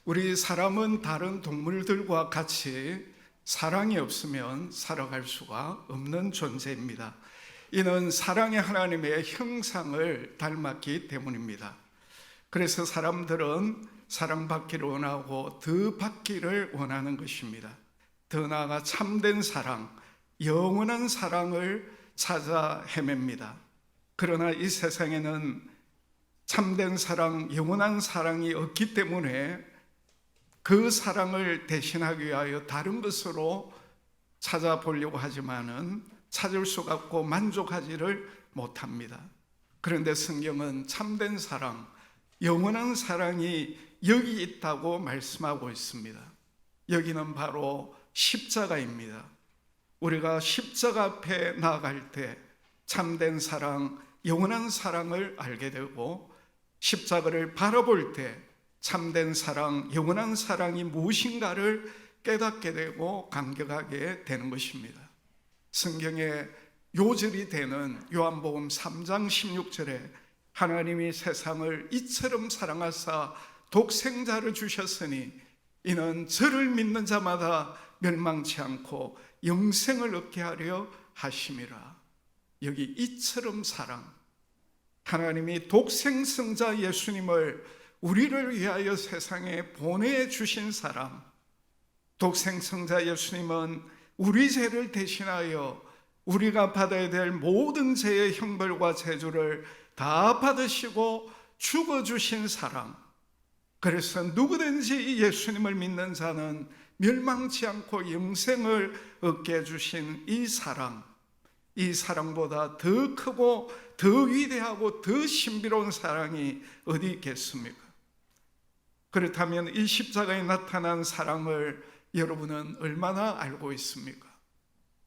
우리 사람은 다른 동물들과 같이 사랑이 없으면 살아갈 수가 없는 존재입니다. 이는 사랑의 하나님의 형상을 닮았기 때문입니다. 그래서 사람들은 사랑받기를 원하고 더 받기를 원하는 것입니다. 더 나아가 참된 사랑, 영원한 사랑을 찾아 헤맵니다. 그러나 이 세상에는 참된 사랑, 영원한 사랑이 없기 때문에 그 사랑을 대신하기 위하여 다른 것으로 찾아보려고 하지만은 찾을 수가 없고 만족하지를 못합니다. 그런데 성경은 참된 사랑, 영원한 사랑이 여기 있다고 말씀하고 있습니다. 여기는 바로 십자가입니다. 우리가 십자가 앞에 나아갈 때 참된 사랑, 영원한 사랑을 알게 되고 십자가를 바라볼 때 참된 사랑, 영원한 사랑이 무엇인가를 깨닫게 되고 감격하게 되는 것입니다. 성경의 요절이 되는 요한복음 3장 16절에 하나님이 세상을 이처럼 사랑하사 독생자를 주셨으니 이는 저를 믿는 자마다 멸망치 않고 영생을 얻게 하려 하심이라. 여기 이처럼 사랑, 하나님이 독생성자 예수님을 우리를 위하여 세상에 보내주신 사람, 독생성자 예수님은 우리 죄를 대신하여 우리가 받아야 될 모든 죄의 형벌과 저주를 다 받으시고 죽어주신 사랑. 그래서 누구든지 이 예수님을 믿는 자는 멸망치 않고 영생을 얻게 해주신 이 사랑, 이 사랑보다 더 크고 더 위대하고 더 신비로운 사랑이 어디 있겠습니까? 그렇다면 이 십자가에 나타난 사랑을 여러분은 얼마나 알고 있습니까?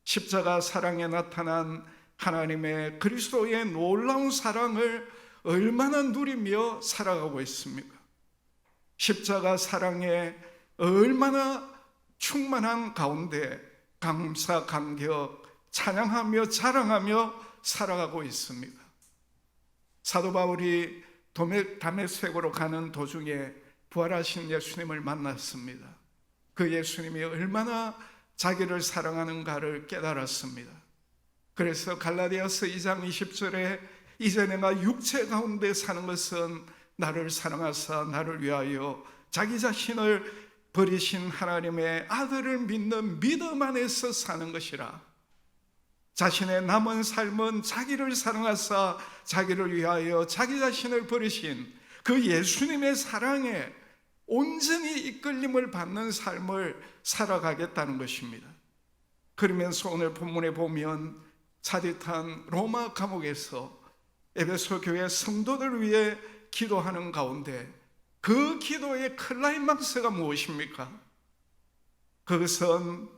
십자가 사랑에 나타난 하나님의 그리스도의 놀라운 사랑을 얼마나 누리며 살아가고 있습니까? 십자가 사랑에 얼마나 충만한 가운데 감사, 감격, 찬양하며 자랑하며 살아가고 있습니까? 사도 바울이 다메섹으로 가는 도중에 부활하신 예수님을 만났습니다. 그 예수님이 얼마나 자기를 사랑하는가를 깨달았습니다. 그래서 갈라디아서 2장 20절에 이제 내가 육체 가운데 사는 것은 나를 사랑하사 나를 위하여 자기 자신을 버리신 하나님의 아들을 믿는 믿음 안에서 사는 것이라. 자신의 남은 삶은 자기를 사랑하사 자기를 위하여 자기 자신을 버리신 그 예수님의 사랑에 온전히 이끌림을 받는 삶을 살아가겠다는 것입니다. 그러면서 오늘 본문에 보면 차디탄 로마 감옥에서 에베소 교회 성도들 위해 기도하는 가운데 그 기도의 클라이막스가 무엇입니까? 그것은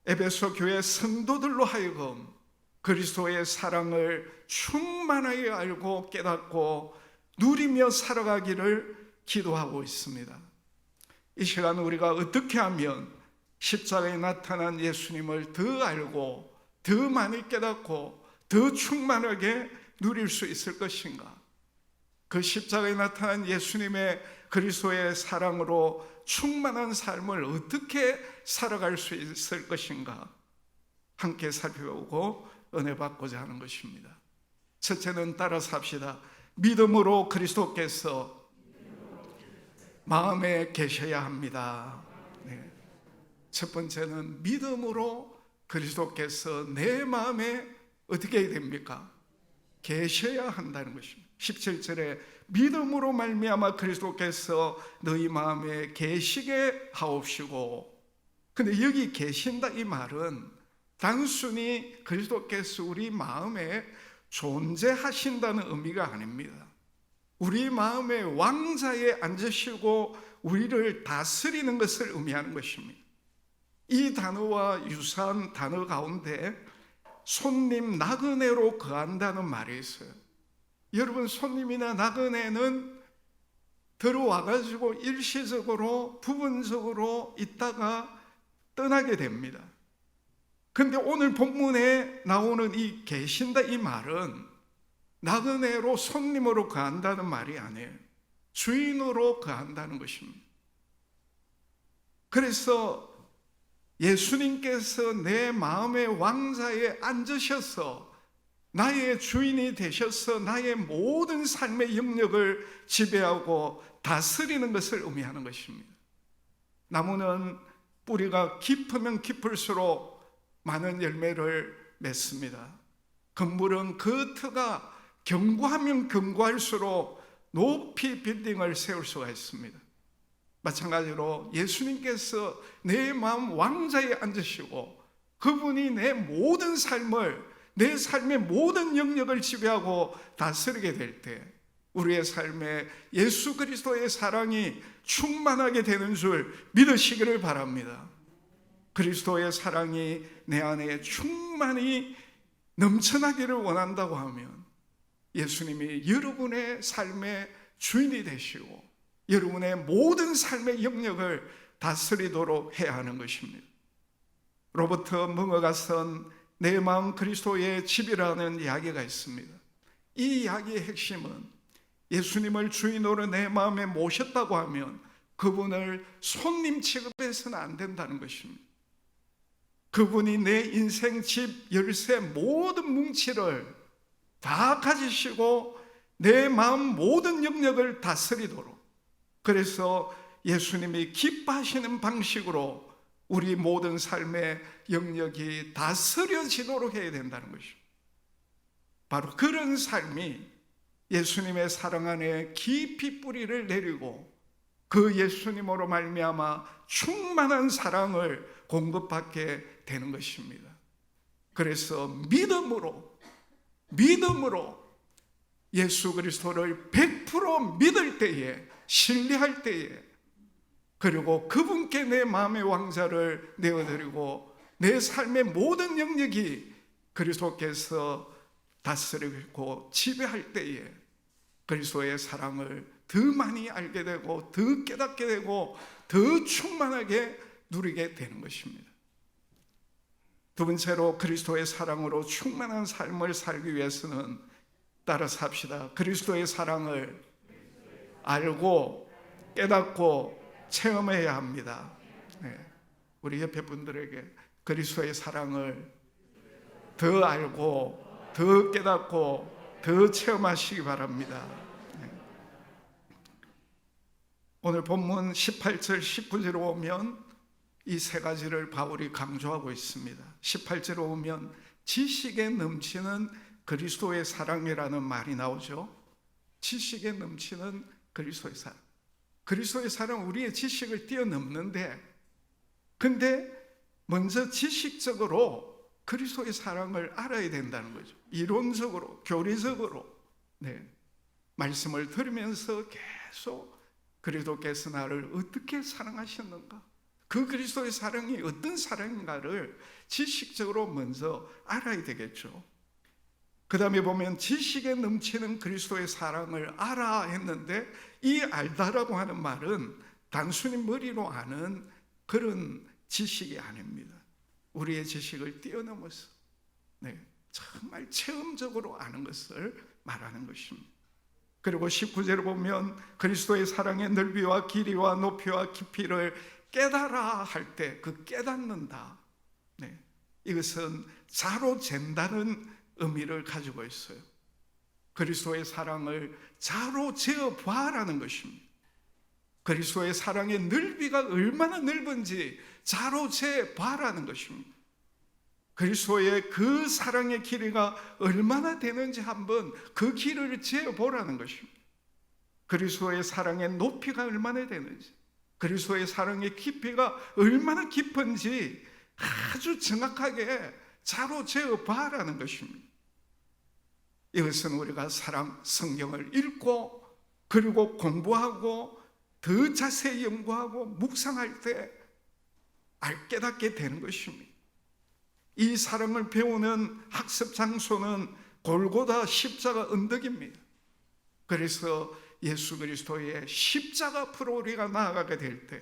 에베소 교회 성도들로 하여금 그리스도의 사랑을 충만하게 알고 깨닫고 누리며 살아가기를 기도하고 있습니다. 이 시간 우리가 어떻게 하면 십자가에 나타난 예수님을 더 알고 더 많이 깨닫고 더 충만하게 누릴 수 있을 것인가? 그 십자가에 나타난 예수님의 그리스도의 사랑으로 충만한 삶을 어떻게 살아갈 수 있을 것인가? 함께 살펴보고 은혜 받고자 하는 것입니다. 첫째는 따라서 합시다. 믿음으로 그리스도께서 마음에 계셔야 합니다. 네. 첫 번째는 믿음으로 그리스도께서 내 마음에 어떻게 해야 됩니까? 계셔야 한다는 것입니다. 17절에 믿음으로 말미암아 그리스도께서 너희 마음에 계시게 하옵시고. 근데 여기 계신다 이 말은 단순히 그리스도께서 우리 마음에 존재하신다는 의미가 아닙니다. 우리 마음의 왕자에 앉으시고 우리를 다스리는 것을 의미하는 것입니다. 이 단어와 유사한 단어 가운데 손님 나그네로 거한다는 말이 있어요. 여러분, 손님이나 나그네는 들어와가지고 일시적으로 부분적으로 있다가 떠나게 됩니다. 그런데 오늘 본문에 나오는 이 계신다 이 말은 나그네로 손님으로 거한다는 말이 아니에요. 주인으로 거한다는 것입니다. 그래서 예수님께서 내 마음의 왕좌에 앉으셔서 나의 주인이 되셔서 나의 모든 삶의 영역을 지배하고 다스리는 것을 의미하는 것입니다. 나무는 뿌리가 깊으면 깊을수록 많은 열매를 맺습니다. 건물은 그 터가 견고하면 견고할수록 높이 빌딩을 세울 수가 있습니다. 마찬가지로 예수님께서 내 마음 왕좌에 앉으시고 그분이 내 모든 삶을, 내 삶의 모든 영역을 지배하고 다스리게 될 때 우리의 삶에 예수 그리스도의 사랑이 충만하게 되는 줄 믿으시기를 바랍니다. 그리스도의 사랑이 내 안에 충만히 넘쳐나기를 원한다고 하면 예수님이 여러분의 삶의 주인이 되시고 여러분의 모든 삶의 영역을 다스리도록 해야 하는 것입니다. 로버트 멍어가 쓴 내 마음 그리스도의 집이라는 이야기가 있습니다. 이 이야기의 핵심은 예수님을 주인으로 내 마음에 모셨다고 하면 그분을 손님 취급해서는 안 된다는 것입니다. 그분이 내 인생, 집, 열쇠 모든 뭉치를 다 가지시고 내 마음 모든 영역을 다스리도록, 그래서 예수님이 기뻐하시는 방식으로 우리 모든 삶의 영역이 다스려지도록 해야 된다는 것입니다. 바로 그런 삶이 예수님의 사랑 안에 깊이 뿌리를 내리고 그 예수님으로 말미암아 충만한 사랑을 공급받게 되는 것입니다. 그래서 믿음으로 예수 그리스도를 100% 믿을 때에, 신뢰할 때에, 그리고 그분께 내 마음의 왕좌를 내어드리고 내 삶의 모든 영역이 그리스도께서 다스리고 지배할 때에 그리스도의 사랑을 더 많이 알게 되고 더 깨닫게 되고 더 충만하게 누리게 되는 것입니다. 두 번째로 그리스도의 사랑으로 충만한 삶을 살기 위해서는 따라서 합시다. 그리스도의 사랑을 알고 깨닫고 체험해야 합니다. 네. 우리 옆에 분들에게 그리스도의 사랑을 더 알고 더 깨닫고 더 체험하시기 바랍니다. 네. 오늘 본문 18절 19절로 오면 이 세 가지를 바울이 강조하고 있습니다. 18절로 오면 지식에 넘치는 그리스도의 사랑이라는 말이 나오죠. 지식에 넘치는 그리스도의 사랑. 그리스도의 사랑은 우리의 지식을 뛰어넘는데, 근데 먼저 지식적으로 그리스도의 사랑을 알아야 된다는 거죠. 이론적으로, 교리적으로. 네. 말씀을 들으면서 계속 그리스도께서 나를 어떻게 사랑하셨는가, 그 그리스도의 사랑이 어떤 사랑인가를 지식적으로 먼저 알아야 되겠죠. 그 다음에 보면 지식에 넘치는 그리스도의 사랑을 알아 했는데, 이 알다라고 하는 말은 단순히 머리로 아는 그런 지식이 아닙니다. 우리의 지식을 뛰어넘어서 정말 체험적으로 아는 것을 말하는 것입니다. 그리고 19절을 보면 그리스도의 사랑의 넓이와 길이와 높이와 깊이를 깨달아 할 때 그 깨닫는다, 이것은 자로 잰다는 의미를 가지고 있어요. 그리스도의 사랑을 자로 재어 봐라는 것입니다. 그리스도의 사랑의 넓이가 얼마나 넓은지 자로 재 봐라는 것입니다. 그리스도의 그 사랑의 길이가 얼마나 되는지 한번 그 길을 재어 보라는 것입니다. 그리스도의 사랑의 높이가 얼마나 되는지, 그리스도의 사랑의 깊이가 얼마나 깊은지 아주 정확하게 자로 재어 봐라는 것입니다. 이것은 우리가 성경을 읽고 그리고 공부하고 더 자세히 연구하고 묵상할 때 깨닫게 되는 것입니다. 이 사랑을 배우는 학습 장소는 골고다 십자가 언덕입니다. 그래서 예수 그리스도의 십자가 앞으로 우리가 나아가게 될 때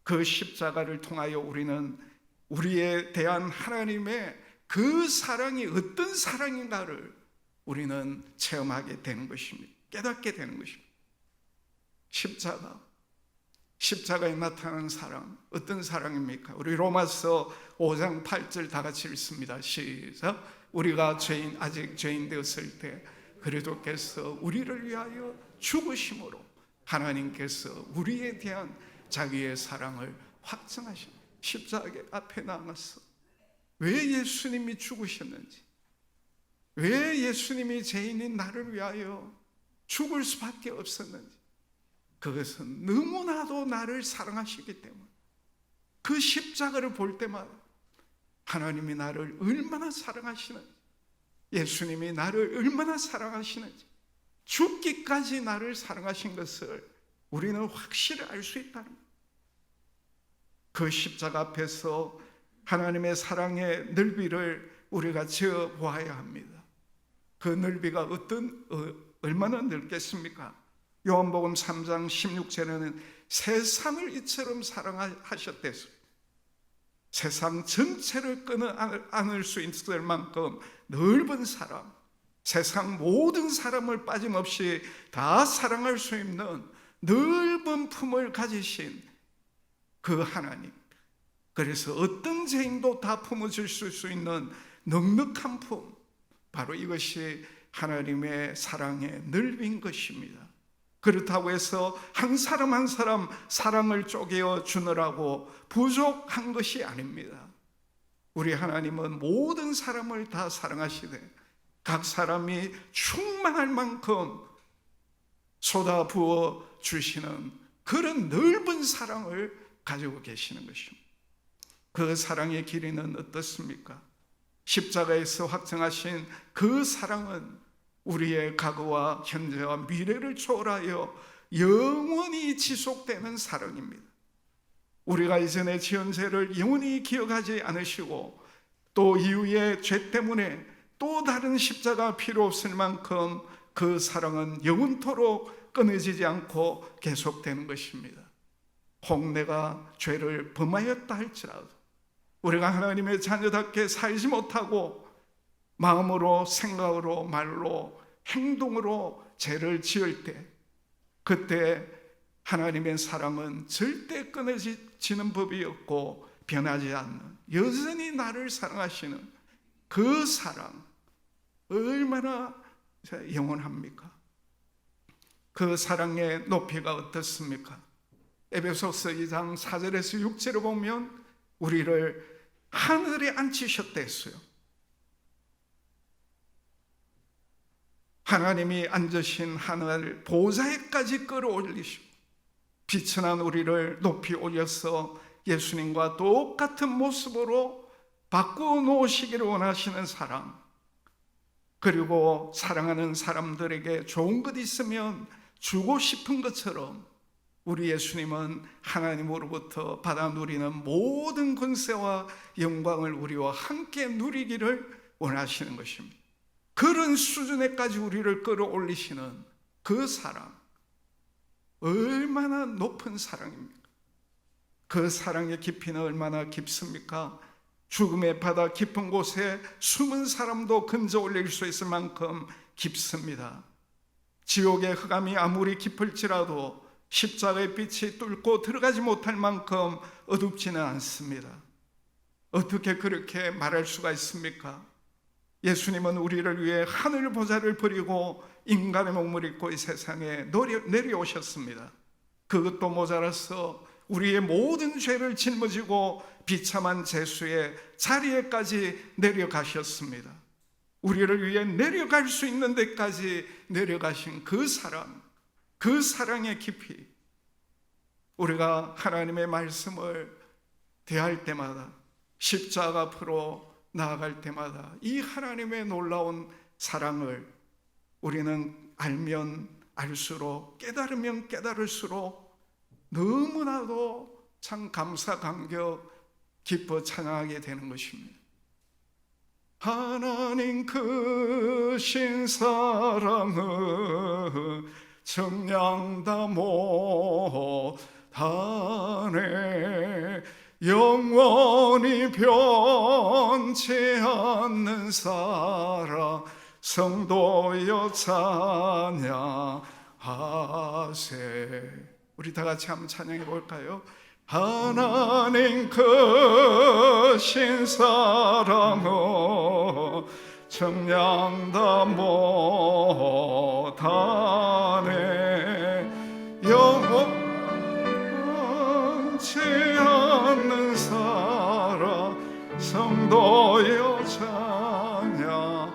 그 십자가를 통하여 우리는 우리에 대한 하나님의 그 사랑이 어떤 사랑인가를 우리는 체험하게 되는 것입니다. 깨닫게 되는 것입니다. 십자가, 십자가에 나타나는 사랑, 어떤 사랑입니까? 우리 로마서 5장 8절 다 같이 읽습니다. 시작. 우리가 아직 죄인 되었을 때 그리스도께서 우리를 위하여 죽으심으로 하나님께서 우리에 대한 자기의 사랑을 확증하신, 십자가 앞에 나가서 왜 예수님이 죽으셨는지, 왜 예수님이 죄인인 나를 위하여 죽을 수밖에 없었는지, 그것은 너무나도 나를 사랑하시기 때문에 그 십자가를 볼 때마다 하나님이 나를 얼마나 사랑하시는지, 예수님이 나를 얼마나 사랑하시는지, 죽기까지 나를 사랑하신 것을 우리는 확실히 알 수 있다는 거예요. 그 십자가 앞에서 하나님의 사랑의 넓이를 우리가 지어 보아야 합니다. 그 넓이가 얼마나 넓겠습니까? 요한복음 3장 16절에는 세상을 이처럼 사랑하셨댔어요. 세상 전체를 끊어 안을 수 있을 만큼 넓은 사랑, 세상 모든 사람을 빠짐없이 다 사랑할 수 있는 넓은 품을 가지신 그 하나님, 그래서 어떤 죄인도 다 품어줄 수 있는 넉넉한 품, 바로 이것이 하나님의 사랑의 넓인 것입니다. 그렇다고 해서 한 사람 한 사람 사랑을 쪼개어 주느라고 부족한 것이 아닙니다. 우리 하나님은 모든 사람을 다 사랑하시되 각 사람이 충만할 만큼 쏟아 부어 주시는 그런 넓은 사랑을 가지고 계시는 것입니다. 그 사랑의 길이는 어떻습니까? 십자가에서 확증하신 그 사랑은 우리의 과거와 현재와 미래를 초월하여 영원히 지속되는 사랑입니다. 우리가 이전에 지은 죄를 영원히 기억하지 않으시고 또 이후의 죄 때문에 또 다른 십자가 필요 없을 만큼 그 사랑은 영원토록 끊어지지 않고 계속되는 것입니다. 혹 내가 죄를 범하였다 할지라도 우리가 하나님의 자녀답게 살지 못하고 마음으로, 생각으로, 말로, 행동으로 죄를 지을 때, 그때 하나님의 사랑은 절대 끊어지는 법이 없고 변하지 않는, 여전히 나를 사랑하시는 그 사랑, 얼마나 영원합니까? 그 사랑의 높이가 어떻습니까? 에베소서 2장 4절에서 6절을 보면 우리를 하늘에 앉히셨댔어요. 하나님이 앉으신 하늘 보좌에까지 끌어올리시고 비천한 우리를 높이 올려서 예수님과 똑같은 모습으로 바꾸어 놓으시기를 원하시는 사랑, 그리고 사랑하는 사람들에게 좋은 것 있으면 주고 싶은 것처럼 우리 예수님은 하나님으로부터 받아 누리는 모든 권세와 영광을 우리와 함께 누리기를 원하시는 것입니다. 그런 수준에까지 우리를 끌어올리시는 그 사랑, 얼마나 높은 사랑입니까? 그 사랑의 깊이는 얼마나 깊습니까? 죽음의 바다 깊은 곳에 숨은 사람도 건져 올릴 수 있을 만큼 깊습니다. 지옥의 흑암이 아무리 깊을지라도 십자가의 빛이 뚫고 들어가지 못할 만큼 어둡지는 않습니다. 어떻게 그렇게 말할 수가 있습니까? 예수님은 우리를 위해 하늘 보좌를 버리고 인간의 몸을 입고 이 세상에 내려오셨습니다. 그것도 모자라서 우리의 모든 죄를 짊어지고 비참한 죄수의 자리에까지 내려가셨습니다. 우리를 위해 내려갈 수 있는 데까지 내려가신 그 사랑, 그 사랑의 깊이, 우리가 하나님의 말씀을 대할 때마다, 십자가 앞으로 나아갈 때마다 이 하나님의 놀라운 사랑을 우리는 알면 알수록, 깨달으면 깨달을수록 너무나도 참 감사, 감격, 기뻐 찬양하게 되는 것입니다. 하나님 크신 사랑은 정량다 못하네. 영원히 변치 않는 사랑 성도여 찬양하세. 우리 다 같이 한번 찬양해 볼까요? 하나님 크신 사랑은 정량다 못하네 영원치 않는 사랑 성도여 찬양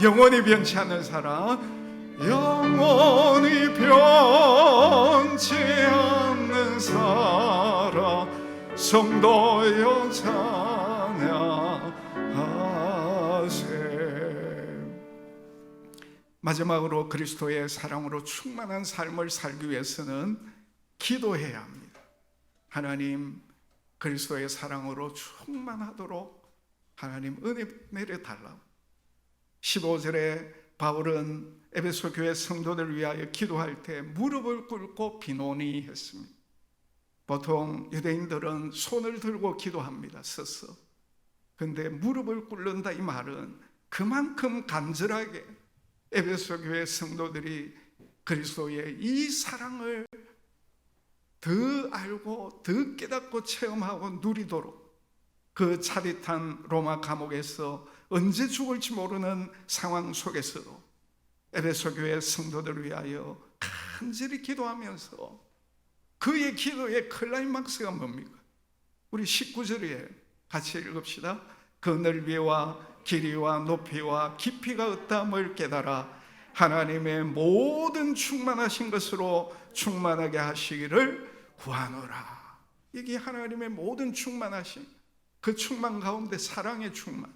영원히 변치 않는 사랑 영원히 변치 않는 사랑 성도여 찬양하세. 마지막으로 그리스도의 사랑으로 충만한 삶을 살기 위해서는 기도해야 합니다. 하나님 그리스도의 사랑으로 충만하도록 하나님 은혜 내려달라고. 15절에 바울은 에베소 교회 성도들을 위하여 기도할 때 무릎을 꿇고 비노니 했습니다. 보통 유대인들은 손을 들고 기도합니다. 서서. 근데 무릎을 꿇는다 이 말은 그만큼 간절하게 에베소 교회 성도들이 그리스도의 이 사랑을 더 알고 더 깨닫고 체험하고 누리도록 그 차릿한 로마 감옥에서 언제 죽을지 모르는 상황 속에서도 에베소 교회 성도들을 위하여 간절히 기도하면서 그의 기도의 클라이막스가 뭡니까? 우리 19절에 같이 읽읍시다. 그 넓이와 길이와 높이와 깊이가 어떠함을 깨달아 하나님의 모든 충만하신 것으로 충만하게 하시기를 구하노라. 이게 하나님의 모든 충만하신 그 충만 가운데 사랑의 충만,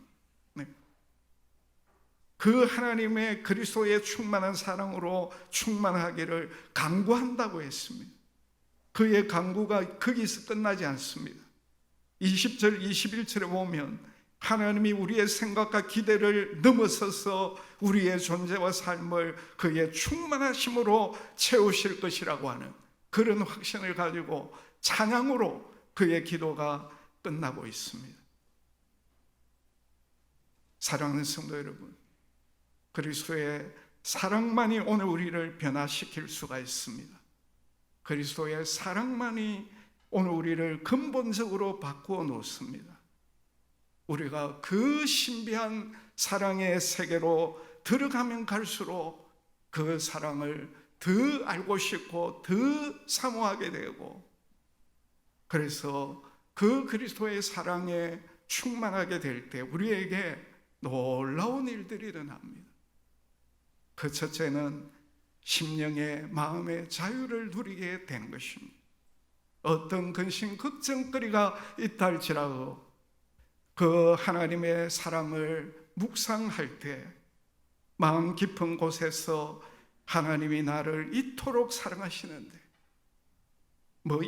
그 하나님의 그리스도의 충만한 사랑으로 충만하기를 간구한다고 했습니다. 그의 간구가 거기서 끝나지 않습니다. 20절 21절에 보면 하나님이 우리의 생각과 기대를 넘어서서 우리의 존재와 삶을 그의 충만하심으로 채우실 것이라고 하는 그런 확신을 가지고 찬양으로 그의 기도가 끝나고 있습니다. 사랑하는 성도 여러분, 그리스도의 사랑만이 오늘 우리를 변화시킬 수가 있습니다. 그리스도의 사랑만이 오늘 우리를 근본적으로 바꾸어 놓습니다. 우리가 그 신비한 사랑의 세계로 들어가면 갈수록 그 사랑을 더 알고 싶고 더 사모하게 되고, 그래서 그 그리스도의 사랑에 충만하게 될 때 우리에게 놀라운 일들이 일어납니다. 그 첫째는 심령의 마음의 자유를 누리게 되는 것입니다. 어떤 근심 걱정거리가 있다 할지라도 그 하나님의 사랑을 묵상할 때 마음 깊은 곳에서 하나님이 나를 이토록 사랑하시는데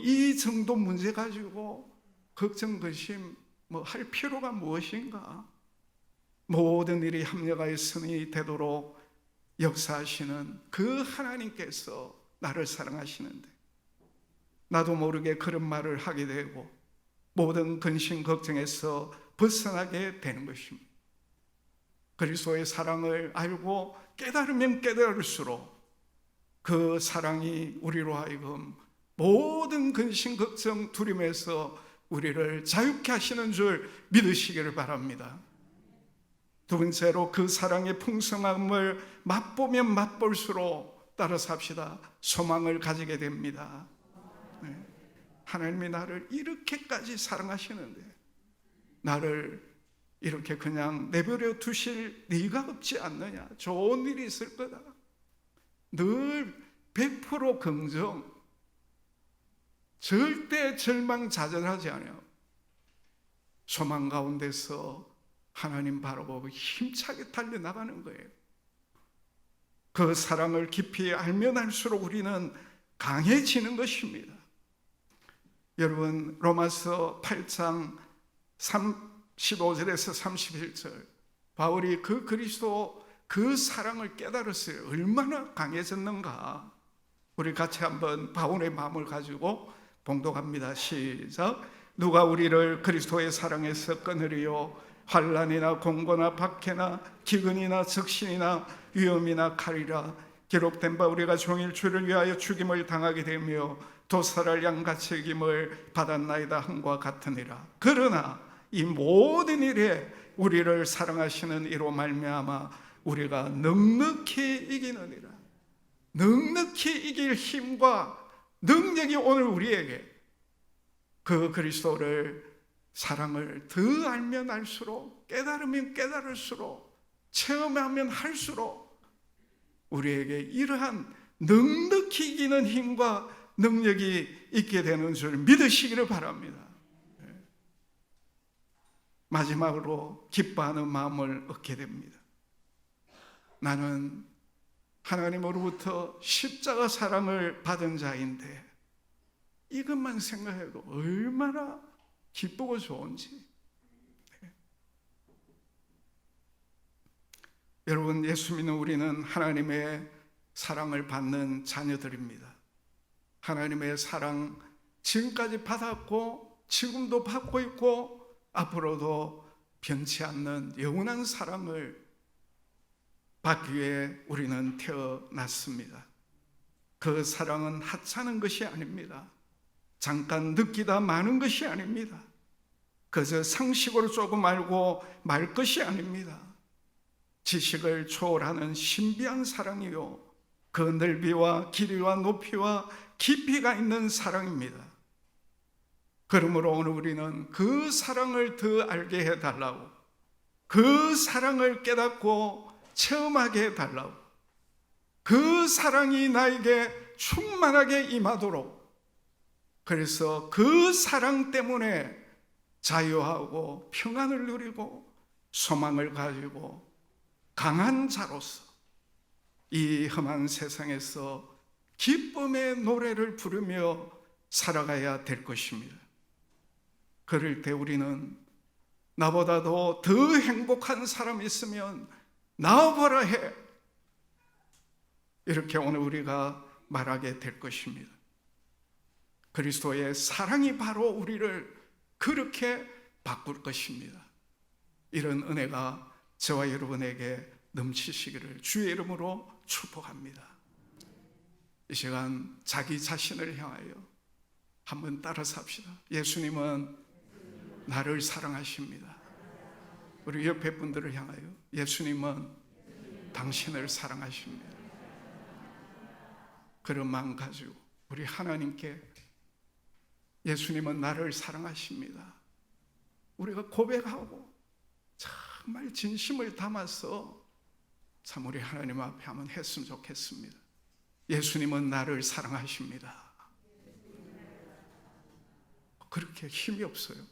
이 정도 문제 가지고 걱정 근심 할 필요가 무엇인가? 모든 일이 합력하여 선이 되도록 역사하시는 그 하나님께서 나를 사랑하시는데 나도 모르게 그런 말을 하게 되고 모든 근심 걱정에서 벗어나게 되는 것입니다. 그리스도의 사랑을 알고 깨달으면 깨달을수록 그 사랑이 우리로 하여금 모든 근심 걱정 두림에서 우리를 자유케 하시는 줄 믿으시기를 바랍니다. 두 번째로 그 사랑의 풍성함을 맛보면 맛볼수록 따라서 합시다. 소망을 가지게 됩니다. 하나님이 나를 이렇게까지 사랑하시는데 나를 이렇게 그냥 내버려 두실 리가 없지 않느냐. 좋은 일이 있을 거다. 늘 100% 긍정, 절대 절망좌절하지 않아요. 소망 가운데서 하나님 바라보고 힘차게 달려나가는 거예요. 그 사랑을 깊이 알면 알수록 우리는 강해지는 것입니다. 여러분, 로마서 8장 15절에서 31절 바울이 그 그리스도 그 사랑을 깨달았어요. 얼마나 강해졌는가. 우리 같이 한번 바울의 마음을 가지고 봉독합니다. 시작. 누가 우리를 그리스도의 사랑에서 끊으리요? 환난이나 공고나 박해나 기근이나 적신이나 위험이나 칼이라. 기록된 바 우리가 종일 주를 위하여 죽임을 당하게 되며 도살할 양같이 여김을 받았나이다 함과 같으니라. 그러나 이 모든 일에 우리를 사랑하시는 이로 말미암아 우리가 넉넉히 이기느니라. 넉넉히 이길 힘과 능력이 오늘 우리에게 그 그리스도를 사랑을 더 알면 알수록, 깨달으면 깨달을수록, 체험하면 할수록 우리에게 이러한 넉넉히 이기는 힘과 능력이 있게 되는 줄 믿으시기를 바랍니다. 마지막으로 기뻐하는 마음을 얻게 됩니다. 나는 하나님으로부터 십자가 사랑을 받은 자인데 이것만 생각해도 얼마나 기쁘고 좋은지. 여러분, 예수 믿는 우리는 하나님의 사랑을 받는 자녀들입니다. 하나님의 사랑 지금까지 받았고 지금도 받고 있고 앞으로도 변치 않는 영원한 사랑을 받기 위해 우리는 태어났습니다. 그 사랑은 하찮은 것이 아닙니다. 잠깐 느끼다 마는 것이 아닙니다. 그저 상식으로 조금 알고 말 것이 아닙니다. 지식을 초월하는 신비한 사랑이요, 그 넓이와 길이와 높이와 깊이가 있는 사랑입니다. 그러므로 오늘 우리는 그 사랑을 더 알게 해달라고, 그 사랑을 깨닫고 체험하게 해달라고, 그 사랑이 나에게 충만하게 임하도록, 그래서 그 사랑 때문에 자유하고 평안을 누리고 소망을 가지고 강한 자로서 이 험한 세상에서 기쁨의 노래를 부르며 살아가야 될 것입니다. 그럴 때 우리는 나보다도 더 행복한 사람이 있으면 나와보라 해, 이렇게 오늘 우리가 말하게 될 것입니다. 그리스도의 사랑이 바로 우리를 그렇게 바꿀 것입니다. 이런 은혜가 저와 여러분에게 넘치시기를 주의 이름으로 축복합니다. 이 시간 자기 자신을 향하여 한번 따라서 합시다. 예수님은 나를 사랑하십니다. 우리 옆에 분들을 향하여 예수님은 당신을 사랑하십니다. 그런 마음 가지고 우리 하나님께 예수님은 나를 사랑하십니다, 우리가 고백하고 정말 진심을 담아서 참 우리 하나님 앞에 한번 했으면 좋겠습니다. 예수님은 나를 사랑하십니다. 그렇게 힘이 없어요.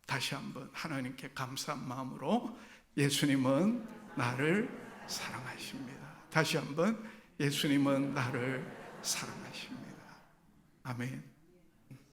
다시 한번 하나님께 감사한 마음으로 예수님은 나를 사랑하십니다. 다시 한번 예수님은 나를 사랑하십니다. 아멘.